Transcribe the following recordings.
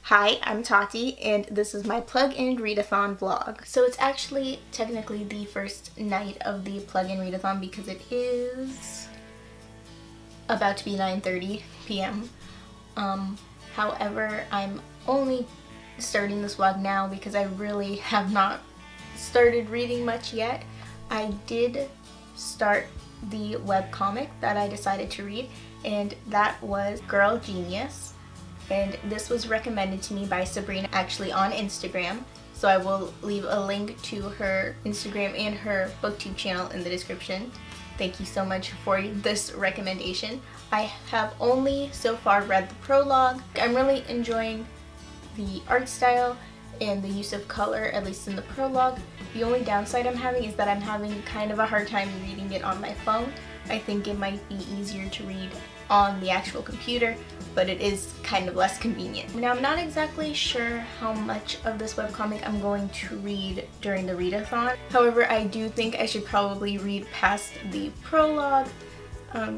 Hi, I'm Tati, and this is my Plug and Readathon vlog. So it's actually technically the first night of the Plug and Readathon because it is about to be 9:30 p.m. However, I'm only starting this vlog now because I really have not started reading much yet. I did start the webcomic that I decided to read, and that was Girl Genius. And this was recommended to me by Sabrina, actually on Instagram. So I will leave a link to her Instagram and her booktube channel in the description. Thank you so much for this recommendation. I have only so far read the prologue. I'm really enjoying the art style and the use of color, at least in the prologue. The only downside I'm having is that I'm having kind of a hard time reading it on my phone. I think it might be easier to read on the actual computer, but it is kind of less convenient. Now, I'm not exactly sure how much of this webcomic I'm going to read during the readathon. However, I do think I should probably read past the prologue,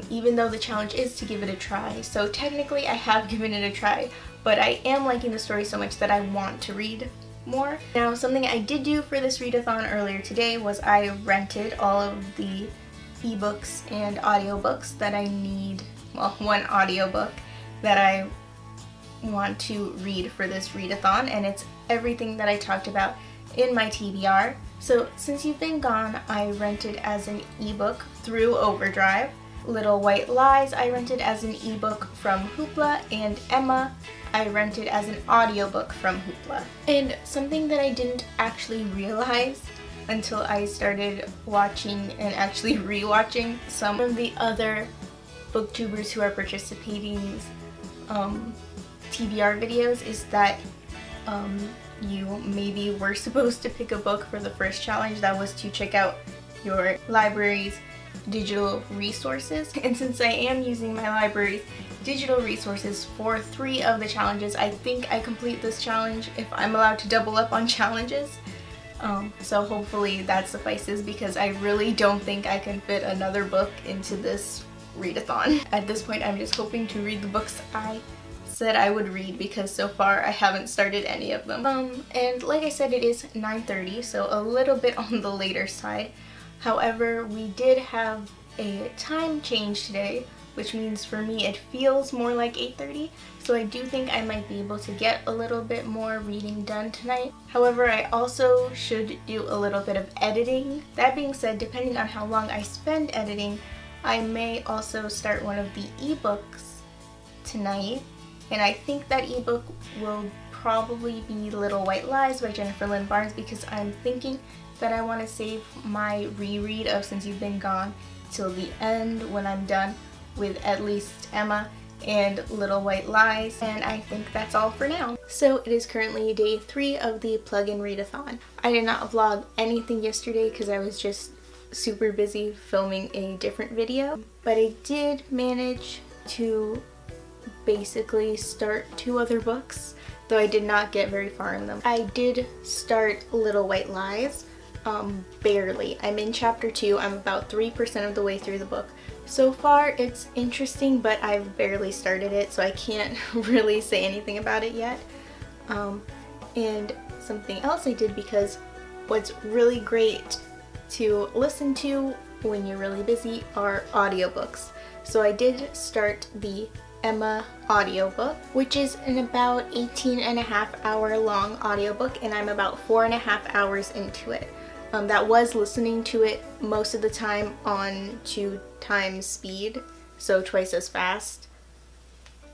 even though the challenge is to give it a try. So technically I have given it a try, but I am liking the story so much that I want to read more. Now, something I did do for this readathon earlier today was I rented all of the ebooks and audiobooks that I need, well, one audiobook that I want to read for this readathon, and it's everything that I talked about in my TBR. So Since You've Been Gone, I rented as an ebook through Overdrive. Little White Lies I rented as an ebook from Hoopla, and Emma I rented as an audiobook from Hoopla. And something that I didn't actually realize until I started watching and actually rewatching some of the other booktubers who are participating TBR videos is that you maybe were supposed to pick a book for the first challenge that was to check out your library's digital resources. And since I am using my library's digital resources for 3 of the challenges, I think I complete this challenge if I'm allowed to double up on challenges. So hopefully that suffices, because I really don't think I can fit another book into this readathon. At this point, I'm just hoping to read the books I said I would read, because so far I haven't started any of them. And like I said, it is 9:30, so a little bit on the later side. However, we did have a time change today, which means for me it feels more like 8:30, so I do think I might be able to get a little bit more reading done tonight. However, I also should do a little bit of editing. That being said, depending on how long I spend editing, I may also start one of the ebooks tonight, and I think that ebook will probably be Little White Lies by Jennifer Lynn Barnes, because I'm thinking that I want to save my reread of Since You've Been Gone till the end, when I'm done with at least Emma and Little White Lies, and I think that's all for now. So it is currently day 3 of the Plug and Readathon. I did not vlog anything yesterday because I was just super busy filming a different video, but I did manage to basically start 2 other books, though I did not get very far in them. I did start Little White Lies, barely. I'm in chapter 2. I'm about 3% of the way through the book. So far it's interesting, but I've barely started it, so I can't really say anything about it yet. And something else I did, because what's really great to listen to when you're really busy are audiobooks. So I did start the Emma audiobook, which is an about 18.5-hour long audiobook, and I'm about 4.5 hours into it. That was listening to it most of the time on 2 times speed, so twice as fast.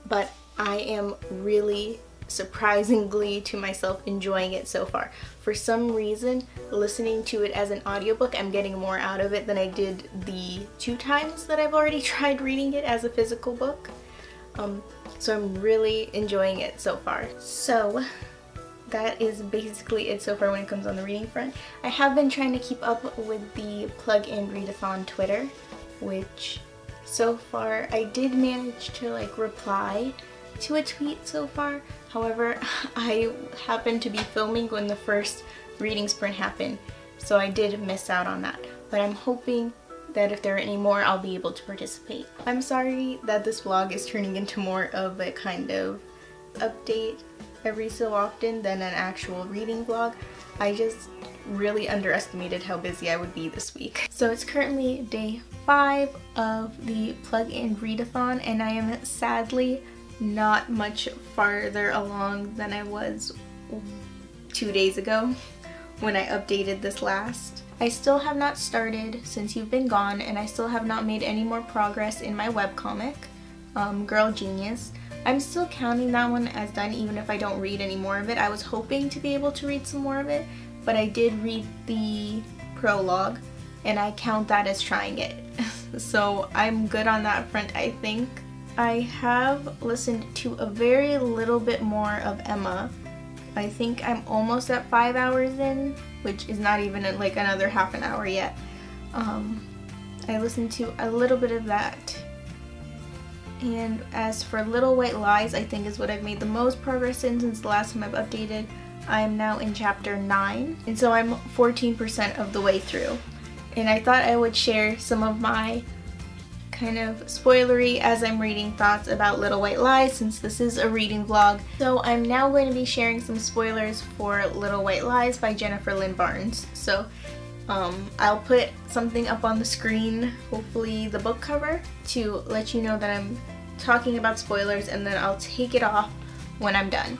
But I am really, surprisingly to myself, enjoying it so far. For some reason, listening to it as an audiobook, I'm getting more out of it than I did the 2 times that I've already tried reading it as a physical book. So I'm really enjoying it so far. So that is basically it so far when it comes on the reading front. I have been trying to keep up with the Plug and Readathon Twitter, which so far I did manage to reply to a tweet so far. However, I happened to be filming when the first reading sprint happened, so I did miss out on that. But I'm hoping that if there are any more, I'll be able to participate. I'm sorry that this vlog is turning into more of a kind of update every so often than an actual reading vlog. I just really underestimated how busy I would be this week. So it's currently day 5 of the Plug and Readathon, and I am sadly not much farther along than I was 2 days ago when I updated this last. I still have not started since you've been gone, and I still have not made any more progress in my webcomic, Girl Genius. I'm still counting that one as done even if I don't read any more of it. I was hoping to be able to read some more of it, but I did read the prologue and I count that as trying it. So I'm good on that front, I think. I have listened to a very little bit more of Emma. I think I'm almost at 5 hours in, which is not even like another half an hour yet. I listened to a little bit of that. And as for Little White Lies, I think is what I've made the most progress in since the last time I've updated. I am now in chapter 9, and so I'm 14% of the way through. And I thought I would share some of my kind of spoilery as I'm reading thoughts about Little White Lies, since this is a reading vlog. So I'm now going to be sharing some spoilers for Little White Lies by Jennifer Lynn Barnes. So I'll put something up on the screen, hopefully the book cover, to let you know that I'm talking about spoilers, and then I'll take it off when I'm done.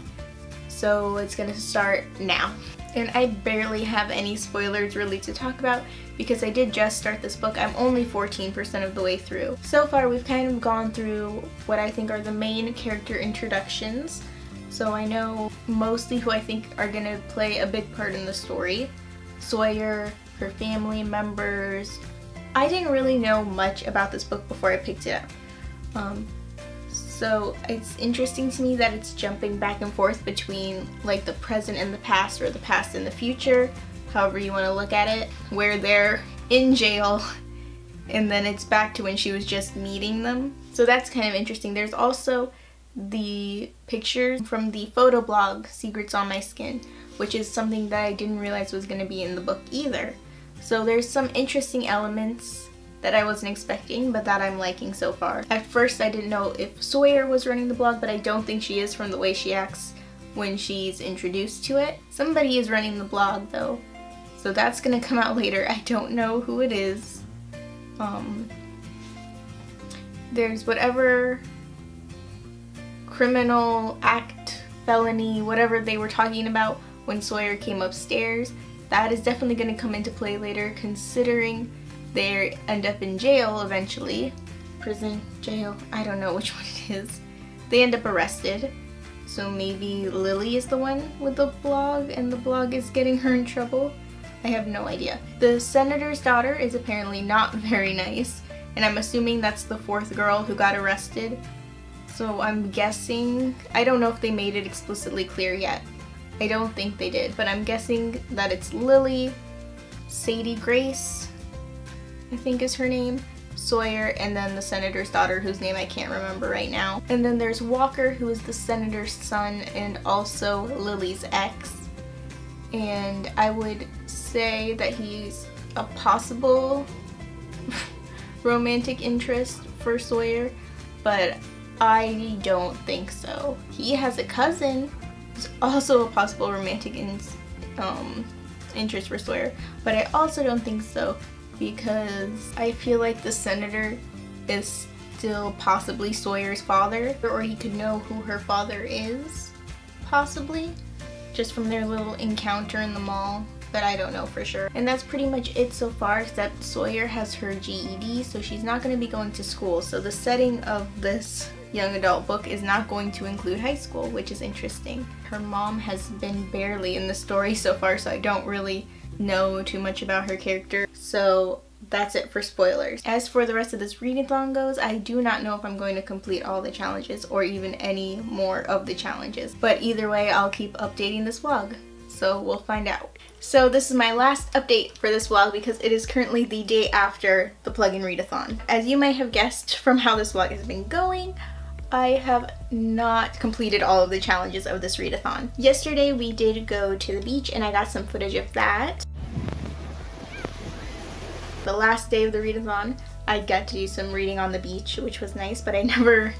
So it's gonna start now. And I barely have any spoilers really to talk about because I did just start this book. I'm only 14% of the way through. So far we've kind of gone through what I think are the main character introductions. So I know mostly who I think are gonna play a big part in the story. Sawyer, her family members. I didn't really know much about this book before I picked it up. So it's interesting to me that it's jumping back and forth between like the present and the past, or the past and the future, however you want to look at it, where they're in jail and then it's back to when she was just meeting them. So that's kind of interesting. There's also the pictures from the photo blog Secrets on My Skin, which is something that I didn't realize was going to be in the book either. So there's some interesting elements that I wasn't expecting, but that I'm liking so far. At first I didn't know if Sawyer was running the blog, but I don't think she is from the way she acts when she's introduced to it. Somebody is running the blog though, so that's gonna come out later. I don't know who it is. There's whatever criminal act, felony, whatever they were talking about when Sawyer came upstairs. That is definitely going to come into play later, considering they end up in jail eventually. Prison, jail, I don't know which one it is. They end up arrested. So maybe Lily is the one with the blog and the blog is getting her in trouble. I have no idea. The senator's daughter is apparently not very nice, and I'm assuming that's the 4th girl who got arrested. So I'm guessing, I don't know if they made it explicitly clear yet. I don't think they did, but I'm guessing that it's Lily, Sadie Grace, I think is her name, Sawyer, and then the senator's daughter, whose name I can't remember right now. And then there's Walker, who is the senator's son and also Lily's ex. And I would say that he's a possible romantic interest for Sawyer, but I don't think so. He has a cousin who's also a possible romantic interest for Sawyer, but I also don't think so because I feel like the senator is still possibly Sawyer's father, or he could know who her father is, possibly, just from their little encounter in the mall, but I don't know for sure. And that's pretty much it so far, except Sawyer has her GED, so she's not going to be going to school. So the setting of this young adult book is not going to include high school, which is interesting. Her mom has been barely in the story so far, so I don't really know too much about her character. So that's it for spoilers. As for the rest of this readathon goes, I do not know if I'm going to complete all the challenges or even any more of the challenges. But either way, I'll keep updating this vlog. So we'll find out. So this is my last update for this vlog because it is currently the day after the Plug and Readathon. As you might have guessed from how this vlog has been going, I have not completed all of the challenges of this readathon. Yesterday we did go to the beach and I got some footage of that. The last day of the readathon, I got to do some reading on the beach, which was nice, but I never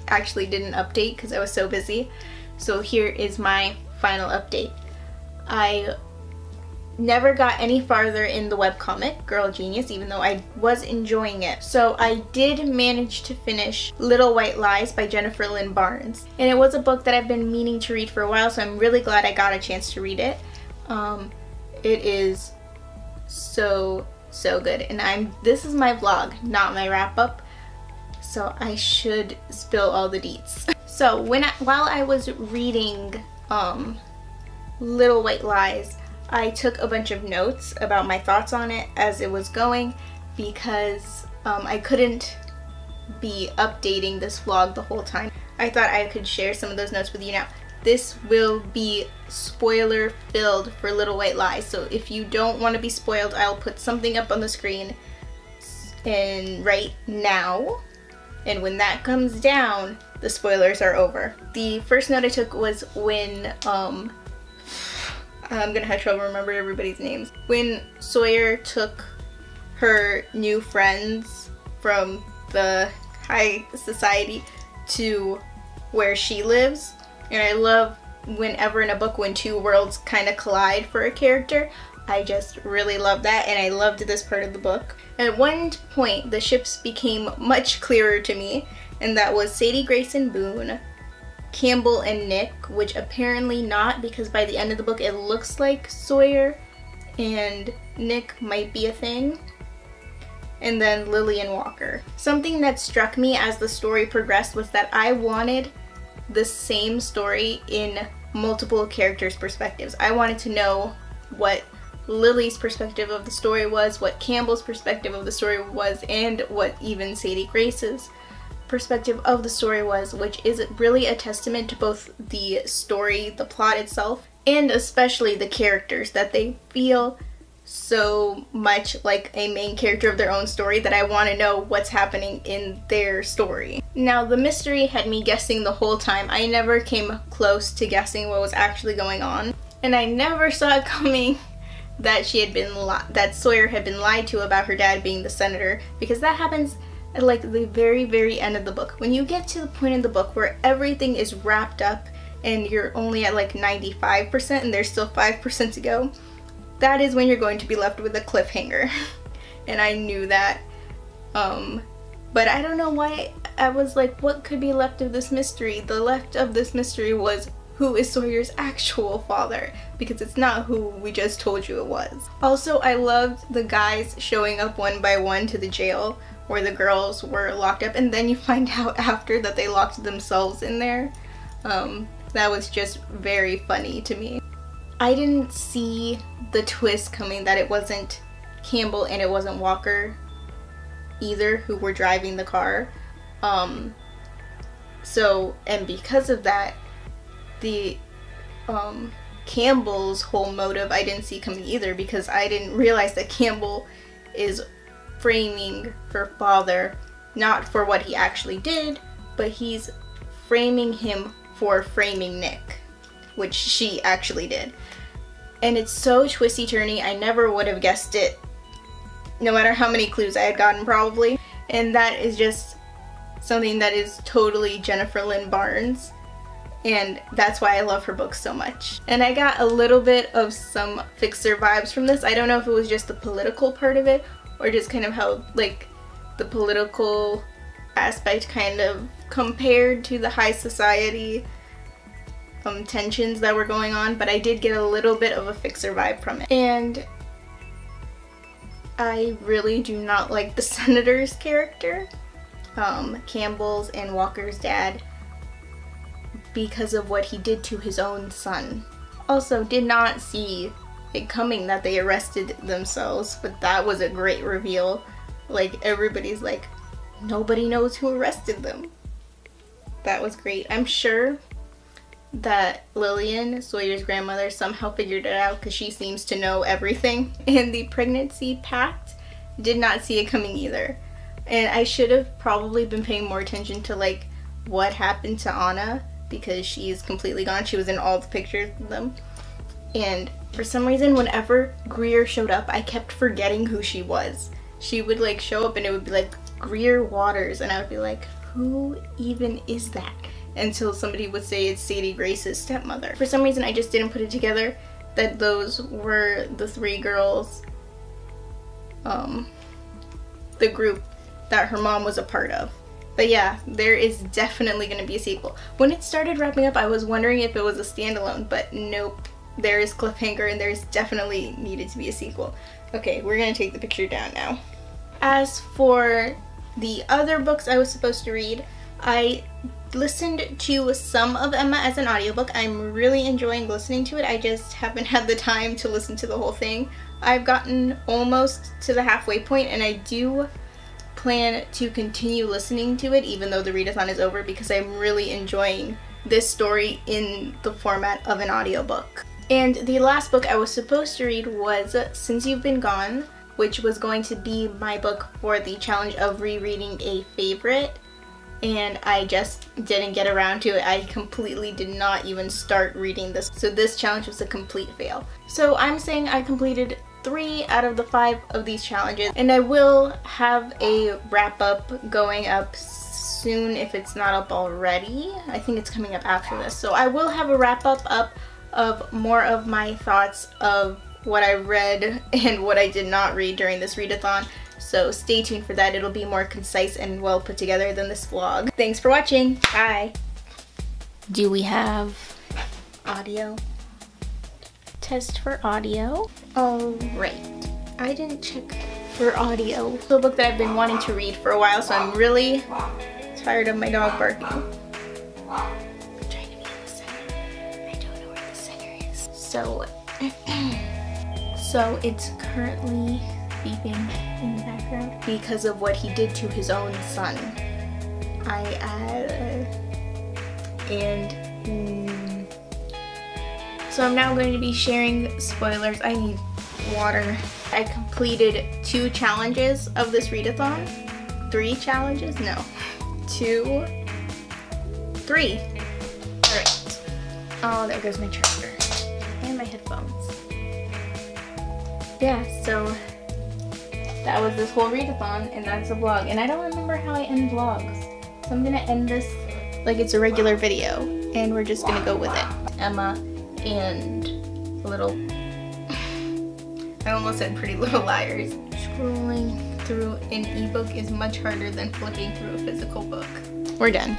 actually did an update because I was so busy. So here is my final update. I never got any farther in the webcomic, Girl Genius, even though I was enjoying it. So I did manage to finish Little White Lies by Jennifer Lynn Barnes. And it was a book that I've been meaning to read for a while, so I'm really glad I got a chance to read it. It is so good. And this is my vlog, not my wrap up. So I should spill all the deets. So while I was reading Little White Lies, I took a bunch of notes about my thoughts on it as it was going, because I couldn't be updating this vlog the whole time. I thought I could share some of those notes with you now. This will be spoiler filled for Little White Lies, so if you don't want to be spoiled, I'll put something up on the screen and right now, and when that comes down, the spoilers are over. The first note I took was when I'm gonna have trouble remembering everybody's names. When Sawyer took her new friends from the high society to where she lives. And I love whenever in a book when two worlds kind of collide for a character. I just really love that, and I loved this part of the book. At one point, the ships became much clearer to me, and that was Sadie Grace and Boone, Campbell and Nick, which apparently not, because by the end of the book it looks like Sawyer and Nick might be a thing. And then Lily and Walker. Something that struck me as the story progressed was that I wanted the same story in multiple characters' perspectives. I wanted to know what Lily's perspective of the story was, what Campbell's perspective of the story was, and what even Sadie Grace's perspective of the story was, which is really a testament to both the story, the plot itself, and especially the characters, that they feel so much like a main character of their own story that I want to know what's happening in their story. Now, the mystery had me guessing the whole time. I never came close to guessing what was actually going on, and I never saw it coming that that Sawyer had been lied to about her dad being the senator, because that happens at like the very end of the book. When you get to the point in the book where everything is wrapped up and you're only at like 95% and there's still 5% to go, that is when you're going to be left with a cliffhanger. And I knew that. But I don't know why I was like, what could be left of this mystery? The left of this mystery was, who is Sawyer's actual father? Because it's not who we just told you it was. Also, I loved the guys showing up one by one to the jail where the girls were locked up, and then you find out after that they locked themselves in there. That was just very funny to me. I didn't see the twist coming that it wasn't Campbell and it wasn't Walker either who were driving the car. And because of that, the Campbell's whole motive I didn't see coming either, because I didn't realize that Campbell is framing her father not for what he actually did, but he's framing him for framing Nick, which she actually did. And it's so twisty-turny, I never would have guessed it, no matter how many clues I had gotten probably. And that is just something that is totally Jennifer Lynn Barnes, and that's why I love her books so much. And I got a little bit of some Fixer vibes from this. I don't know if it was just the political part of it, or just kind of how like the political aspect kind of compared to the high society tensions that were going on, but I did get a little bit of a Fixer vibe from it. And I really do not like the senator's character, Campbell's and Walker's dad, because of what he did to his own son. Also, did not see it coming that they arrested themselves, but that was a great reveal. Like, everybody's like, nobody knows who arrested them. That was great. I'm sure that Lillian, Sawyer's grandmother, somehow figured it out because she seems to know everything. And the pregnancy pact, did not see it coming either. And I should have probably been paying more attention to like what happened to Anna, because she's completely gone. She was in all the pictures of them. And for some reason, whenever Greer showed up, I kept forgetting who she was. She would like show up and it would be like Greer Waters, and I would be like, who even is that? until somebody would say it's Sadie Grace's stepmother. For some reason I just didn't put it together that those were the three girls, the group that her mom was a part of. But yeah, there is definitely going to be a sequel. When it started wrapping up, I was wondering if it was a standalone, but nope. There is cliffhanger and there's definitely needed to be a sequel. Okay, we're going to take the picture down now. As for the other books I was supposed to read, I listened to some of Emma as an audiobook. I'm really enjoying listening to it. I just haven't had the time to listen to the whole thing. I've gotten almost to the halfway point and I do plan to continue listening to it even though the readathon is over, because I'm really enjoying this story in the format of an audiobook. And the last book I was supposed to read was Since You've Been Gone, which was going to be my book for the challenge of rereading a favorite, and I just didn't get around to it. I completely did not even start reading this, so this challenge was a complete fail. So I'm saying I completed 3 out of the 5 of these challenges, and I will have a wrap-up going up soon if it's not up already. I think it's coming up after this. So I will have a wrap-up of more of my thoughts of what I read and what I did not read during this readathon. So stay tuned for that. It'll be more concise and well put together than this vlog. Thanks for watching. Bye. Do we have audio? Test for audio. Alright. I didn't check for audio. It's a book that I've been wanting to read for a while, so I'm really tired of my dog barking. I'm trying to be in the center. I don't know where the center is. So it's currently beeping in the background because of what he did to his own son. So I'm now going to be sharing spoilers. I need water. I completed 2 challenges of this readathon. 3 challenges? No. 2, 3. Alright. Oh, there goes my charger. And my headphones. Yeah, so that was this whole readathon, and that's a vlog. And I don't remember how I end vlogs. So I'm gonna end this like it's a regular video, and we're just gonna go with it. Emma and little, I almost said Pretty Little Liars. Scrolling through an ebook is much harder than flipping through a physical book. We're done.